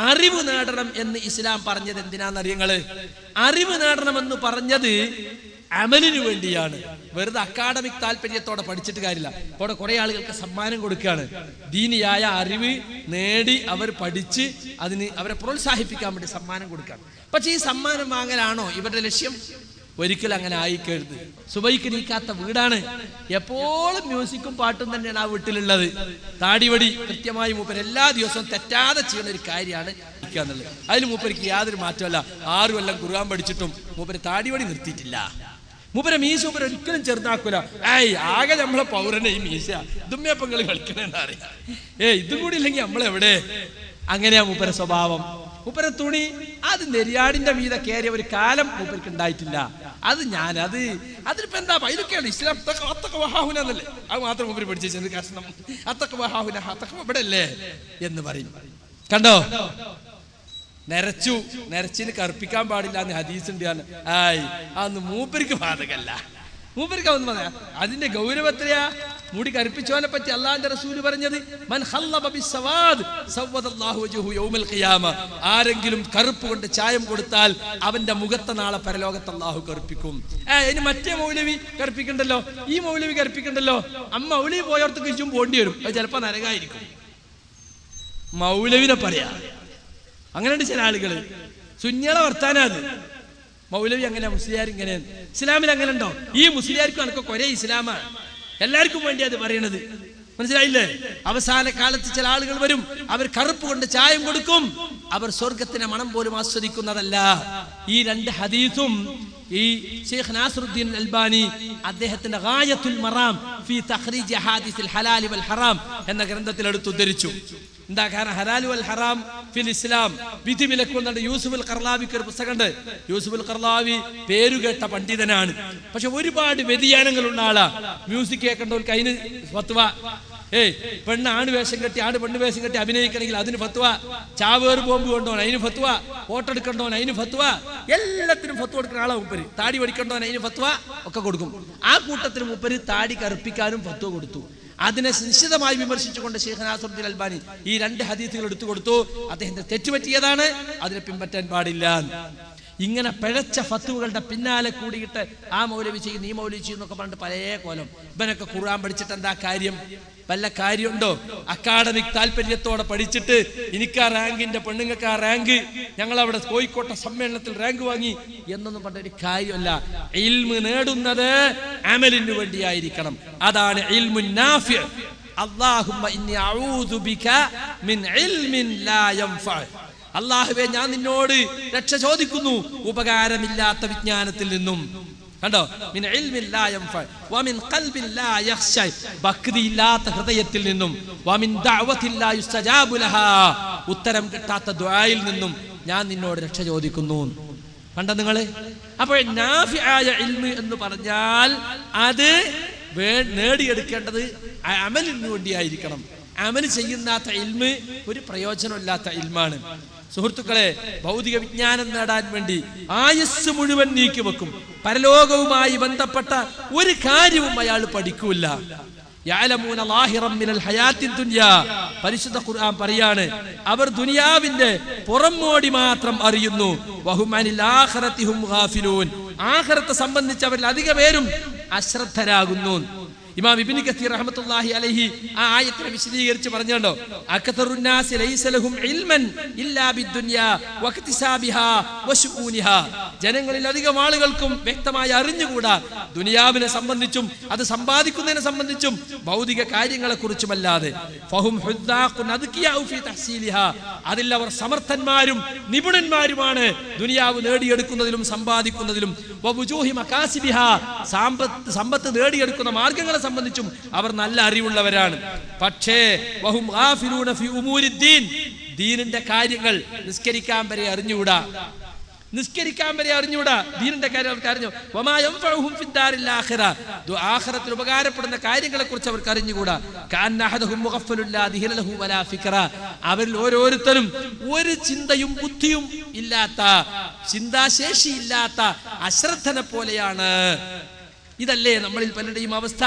അറിവ് നേടണം എന്ന് ഇസ്ലാം പറഞ്ഞത് എന്തിനാണെന്നറിയങ്ങള്? അറിവ് നേടണമെന്ന് പറഞ്ഞത് അമലിനു വേണ്ടിയാണ്. വെറുതെ അക്കാഡമിക് താല്പര്യത്തോടെ പഠിച്ചിട്ട് കാര്യമില്ല. അവിടെ കുറെ ആളുകൾക്ക് സമ്മാനം കൊടുക്കുകയാണ്. ദീനിയായ അറിവ് നേടി അവർ പഠിച്ച് അതിന് അവരെ പ്രോത്സാഹിപ്പിക്കാൻ വേണ്ടി സമ്മാനം കൊടുക്കുകയാണ്. പക്ഷെ ഈ സമ്മാനം വാങ്ങലാണോ ഇവരുടെ ലക്ഷ്യം? ഒരിക്കലും അങ്ങനെ ആയിക്കരുത്. സുബൈക്ക് നീക്കാത്ത വീടാണ്. എപ്പോഴും മ്യൂസിക്കും പാട്ടും തന്നെയാണ് ആ വീട്ടിലുള്ളത്. താടിവടി കൃത്യമായി മൂപ്പര് എല്ലാ ദിവസവും തെറ്റാതെ ചെയ്യുന്ന ഒരു കാര്യമാണ് എന്നുള്ളത്. അതിൽ മൂപ്പർക്ക് യാതൊരു മാറ്റമല്ല. 6 കൊല്ലം ഖുർആൻ പഠിച്ചിട്ടും മൂപ്പര് താടിവടി നിർത്തിയിട്ടില്ല. മൂപ്പരെ മീശ മൂപ്പര് ഒരിക്കലും ചെറുതാക്കൂല. ആകെ നമ്മളെ പൗരനെ ഈ മീശ ഇതുമ്മയപ്പങ്ങൾ കളിക്കണെന്ന് അറിയാം. ഇതും കൂടി ഇല്ലെങ്കിൽ നമ്മളെവിടെ? അങ്ങനെയാ മൂപ്പര സ്വഭാവം. മൂപ്പര തുണി അത് നെരിയാടിന്റെ മീതെ കയറിയ ഒരു കാലം മൂപ്പർക്ക് ഉണ്ടായിട്ടില്ല. അതിനിപ്പോ എന്താ? ഇതൊക്കെയാണ് ഇസ്ലാം. എന്നല്ലേ അത് മാത്രം മൂപ്പര് പഠിച്ചു കഷ്ണം. ഇവിടെ അല്ലേ എന്ന് പറയും. കണ്ടോ? നരച്ചിന് കറുപ്പിക്കാൻ പാടില്ല എന്ന് ഹദീസ് ഉണ്ട്. അതൊന്നും മൂപ്പർക്ക് ബാധകല്ല. മൂപ്പർക്ക് അതൊന്നും പറയാ. അതിന്റെ ഗൗരവത്തിലാ മുടി കറുപ്പിച്ചവനെ പറ്റി അള്ളാഹുവിന്റെ റസൂല് പറഞ്ഞത്, മൻ ഖല്ലബ ബിസ്സവാദ് സവ്വദല്ലാഹു വജ്ഹു യൗമൽ ഖിയാമ. ആരെങ്കിലും കറുപ്പ് കൊണ്ട് ചായം കൊടുത്താൽ അവന്റെ മുഖത്തെ നാളെ പരലോകത്ത് അള്ളാഹു കറുപ്പിക്കും. ഇനി മറ്റേ മൗലവി കറുപ്പിക്കണ്ടല്ലോ, ഈ മൗലവി കറുപ്പിക്കണ്ടല്ലോ. മൗലവി പോയോർത്ത് കഴിച്ചും പോണ്ടി വരും. അത് ചിലപ്പോ നരകായിരിക്കും. മൗലവിനെ പറയാ. അങ്ങനെയുണ്ട് ചില ആളുകള്. സുന്നികളെ വർത്താനാത്. മൗലവി അങ്ങനെ, മുസ്ലിയാർ ഇങ്ങനെ. ഇസ്ലാമിൽ അങ്ങനെ ഉണ്ടോ? ഈ മുസ്ലിയാർക്കും അനക്കൊക്കെ ഒരേ ഇസ്ലാമാണ്. എല്ലാവർക്കും വേണ്ടി അത് പറയണത്. മനസ്സിലായില്ലേ? അവസാന കാലത്ത് ചില ആളുകൾ വരും, അവർ കറുപ്പ് കൊണ്ട് ചായം കൊടുക്കും. അവർ സ്വർഗത്തിന്റെ മണം പോലും ആസ്വദിക്കുന്നതല്ല. ഈ 2 ഹദീസും ഈ ശൈഖ് നാസറുദ്ദീൻ അൽബാനി അദ്ദേഹത്തിന്റെ ഗായത്തുൽ മറാം ഫീ തഖ്രീജ് അഹാദീസിൽ ഹലാൽ വൽ ഹറാം എന്ന ഗ്രന്ഥത്തിൽ എടുത്ത് ഉദ്ധരിച്ചു. എന്താ കാരണം? ഹലാൽ വൽ ഹറാം ഫിൽ ഇസ്ലാം വിധി വിലക്കുന്നുണ്ട്. യൂസുഫുൽ ഖർലാവിക്ക് ഒരു പുസ്തകമുണ്ട്. യൂസുഫുൽ ഖർലാവി പേരുകേട്ട പണ്ഡിതനാണ്. പക്ഷെ ഒരുപാട് വ്യതിയാനങ്ങളുള്ള ആളാ. മ്യൂസിക് കേൾക്കേണ്ടവർക്ക് അതിന് ഫത്വ. പെണ്ണ് ആണ് വേഷം കെട്ടി, ആണ് പെണ്ണ് വേഷം കെട്ടി അഭിനയിക്കണമെങ്കിൽ അതിന് ഫത്വ. ചാവേറ് ബോംബ് കൊണ്ടോൻ അതിന് ഫത്വ. ഫോട്ടോ എടുക്കണ്ടോൻ അതിന് ഫത്വ. എല്ലാത്തിനും ഫത്വ കൊടുക്കുന്ന ആളാ മൂപ്പര്. താടി പഠിക്കണ്ടോൻ അതിന് ഫത്വ ഒക്കെ കൊടുക്കും. ആ കൂട്ടത്തിന് മൂപ്പര് താടി കറുപ്പിക്കാനും ഫത്വ കൊടുത്തു. അതിനെ നിശ്ചിതമായി വിമർശിച്ചുകൊണ്ട് ശൈഖ് നാസറുദ്ദീൻ അൽബാനി ഈ 2 ഹദീസുകൾ എടുത്തു കൊടുത്തു. അദ്ദേഹത്തിന് തെറ്റുപറ്റിയതാണ്, അതിനെ പിൻപറ്റാൻ പാടില്ല. ഇങ്ങനെ പിഴച്ച ഫത്വകളുടെ പിന്നാലെ കൂടിയിട്ട് ആ മൗലവി ചെയ്യുന്നു, ഈ മൗലവി ചെയ്യുന്നൊക്കെ പറഞ്ഞിട്ട് പല കോലം. ഇവനൊക്കെ ഖുർആൻ പഠിച്ചിട്ട് എന്താ കാര്യം? വല്ല കാര്യമുണ്ടോ? അക്കാഡമിക് താല്പര്യത്തോടെ പഠിച്ചിട്ട് എനിക്ക് ആ റാങ്കിന്റെ പെണ്ണുങ്ങൾക്ക് ആ റാങ്ക്, ഞങ്ങൾ അവിടെ കോഴിക്കോട്ടെ സമ്മേളനത്തിൽ റാങ്ക് വാങ്ങി എന്നൊന്നും പറഞ്ഞൊരു കാര്യമല്ല. ഇൽമ് നേടുന്നത് അമലിനു വേണ്ടിയായിരിക്കണം. അതാണ് ഇൽമുൻ നാഫി. അല്ലാഹുമ്മ ഇന്നി അഊദു ബിക മിൻ ഇൽമിൻ ലാ യൻഫഅ. അല്ലാഹുവേ, ഞാൻ നിന്നോട് രക്ഷ ചോദിക്കുന്നു ഉപകാരമില്ലാത്ത വിജ്ഞാനത്തിൽ നിന്നും. കണ്ടോ? മിൻ ഇൽമിൻ ലാ യൻഫഅ വമിൻ ഖൽബിൻ ലാ യഖ്ശ. ഭക്തിയില്ലാത്ത ഹൃദയത്തിൽ നിന്നും. വമിൻ ദഅവത്തിൻ ലാ യുസ്തജാബു ലഹാ. ഉത്തരം കിട്ടാത്ത ദുആയിൽ നിന്നും ഞാൻ നിന്നോട് രക്ഷ ചോദിക്കുന്നു. കണ്ടോ നിങ്ങള്? അപ്പോൾ നാഫിആയ ഇൽമ് എന്ന് പറഞ്ഞാൽ അത് നേടിയെടുക്കേണ്ടത് അമലിന് വേണ്ടിയായിരിക്കണം. അമൽ ചെയ്യുന്നാത്ത ഇൽമ് ഒരു പ്രയോജനമില്ലാത്ത ഇൽമാണ്. സുഹൃത്തുക്കളെ, ഭൗതിക വിജ്ഞാനം നേടാൻ വേണ്ടി ആയുസ് മുഴുവൻ നീക്കിവെക്കും. പരലോകവുമായി ബന്ധപ്പെട്ട ഒരു കാര്യവും അയാൾ പഠിക്കൂല. യഅലമൂന ളാഹിറൻ മിനൽ ഹയാത്തിൻ ദുനിയാ. പരിശുദ്ധ ഖുർആൻ പറയാണ്, അവർ ദുനിയാവിന്റെ പുറംമോടി മാത്രം അറിയുന്നു. വഹും അനിൽ ആഖിറതി ഹും ഗാഫിലൂൻ. ആഖിറത്തെ സംബന്ധിച്ച് അവരിൽ അധിക പേരും അശ്രദ്ധരാകുന്നു. ഇമാം ഇബ്നു കസീർ റഹ്മത്തുള്ളാഹി അലൈഹി ആ ആയത്തിനെ വിശദീകരിച്ച് പറഞ്ഞുണ്ടോ, അക്തറുന്നാസി ലൈസ ലഹും ഇൽമൻ ഇല്ലാ ബിദ്ദുനിയാ വക്തിസാബിഹാ വശുഊനിഹാ. ജനങ്ങളിൽ അധികം ആളുകൾക്കും വ്യക്തമായി അറിഞ്ഞുകൂടാ ദുനിയാവിനെ സംബന്ധിച്ചും അത് സമ്പാദിക്കുന്നതിനെ സംബന്ധിച്ചും ഭൗതിക കാര്യങ്ങളെ കുറിച്ചുമല്ലാതെ. ഫഹും ഹുദ്ദാഖുൻ അദ്കിയാഉ ഫീ തഹ്സീലിഹാ. അതിൽ അവർ സമർത്ഥന്മാരും നിപുണന്മാരുമാണ് ദുനിയാവ് നേടിയെടുക്കുന്നതിലും സമ്പാദിക്കുന്നതിലും. വവുജൂഹി മകാസിബിഹാ. സമ്പത്ത് നേടിയെടുക്കുന്ന മാർഗങ്ങളെ സംബന്ധിച്ചും അവർ നല്ല അറിവുള്ളവരാണ്. പക്ഷേ വഹും ഗാഫിലൂന ഫീ ഉമൂരിദ്ദീൻ. ദീനിന്റെ കാര്യങ്ങൾ നിസ്കരിക്കാൻ വരെ അറിഞ്ഞുകൂടാ. ദീനിന്റെ കാര്യം അവർക്ക് അറിഞ്ഞു. വമാ യൻഫഉഹും ഫിദ്ദാരിൽ ആഖിറ. ആഖിറത്തിൽ ഉപകാരപ്പെടുന്ന കാര്യങ്ങളെ കുറിച്ച് അവർക്ക് അറിഞ്ഞുകൂടാ. കഅന്ന അഹദഹും മുഗഫലുൻ ലാ ദിഹ്ന ലഹു വലാ ഫിക്റ. അവരിൽ ഓരോരുത്തരും ഒരു ചിന്തയും ബുദ്ധിയും ഇല്ലാത്ത, ചിന്താശേഷി ഇല്ലാത്ത അശ്രദ്ധനെ പോലെയാണ്. ഇതല്ലേ നമ്മളിൽ പലരുടെയും അവസ്ഥ?